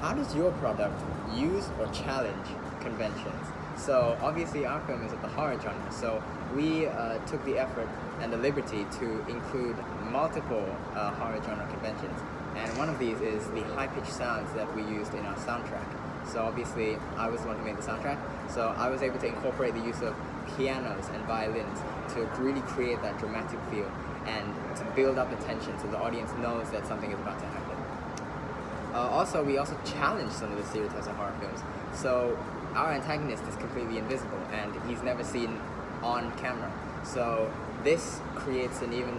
How does your product use or challenge conventions? So obviously our film is of the horror genre, so we took the effort and the liberty to include multiple horror genre conventions. And one of these is the high-pitched sounds that we used in our soundtrack. So obviously I was the one who made the soundtrack, so I was able to incorporate the use of pianos and violins to really create that dramatic feel and to build up the tension so the audience knows that something is about to happen. Also, we also challenge some of the stereotypes of horror films. So our antagonist is completely invisible and he's never seen on camera. So this creates an even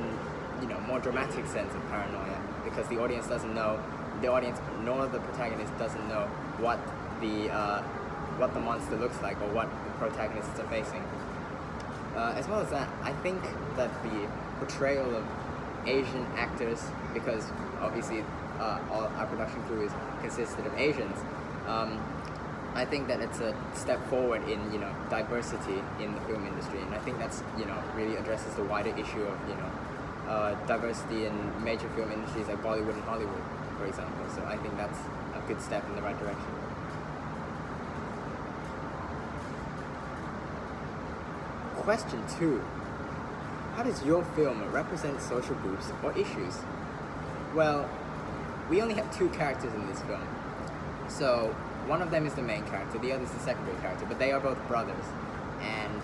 more dramatic sense of paranoia because the audience doesn't know, the audience nor the protagonist doesn't know what the monster looks like or what the protagonists are facing. As well as that, I think that the portrayal of Asian actors, because obviously all our production crew is consisted of Asians, I think that it's a step forward in diversity in the film industry, and I think that's really addresses the wider issue of diversity in major film industries like Bollywood and Hollywood, for example. So I think that's a good step in the right direction. Question 2. How does your film represent social groups or issues? Well, we only have 2 characters in this film. So one of them is the main character, the other is the secondary character, but they are both brothers. And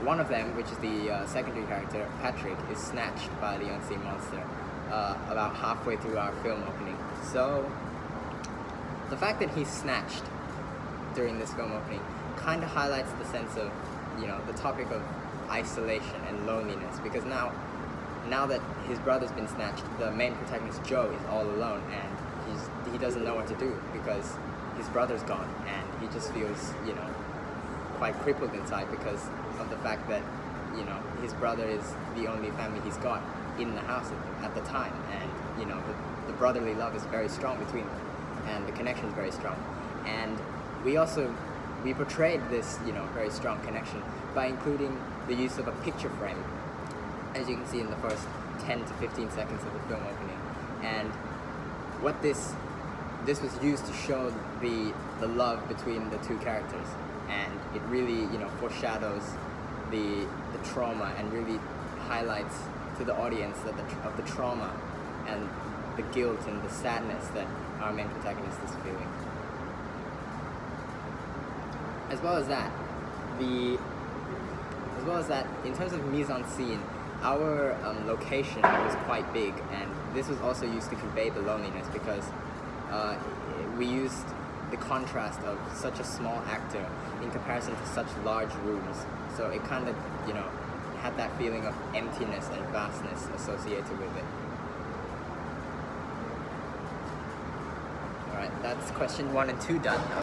one of them, which is the secondary character, Patrick, is snatched by the unseen monster about halfway through our film opening. So the fact that he's snatched during this film opening kind of highlights the sense of, the topic of isolation and loneliness, because now that his brother's been snatched, the main protagonist Joe is all alone and he doesn't know what to do because his brother's gone, and he just feels quite crippled inside because of the fact that his brother is the only family he's got in the house at the time, and the brotherly love is very strong between them and the connection is very strong. And we portrayed this very strong connection by including the use of a picture frame, as you can see in the first 10 to 15 seconds of the film opening. And what this was used to show the love between the 2 characters, and it really foreshadows the trauma and really highlights to the audience that of the trauma and the guilt and the sadness that our main protagonist is feeling. As well as that, in terms of mise-en-scene, our location was quite big, and this was also used to convey the loneliness because we used the contrast of such a small actor in comparison to such large rooms. So it kind of, had that feeling of emptiness and vastness associated with it. Alright, that's question 1 and 2 done.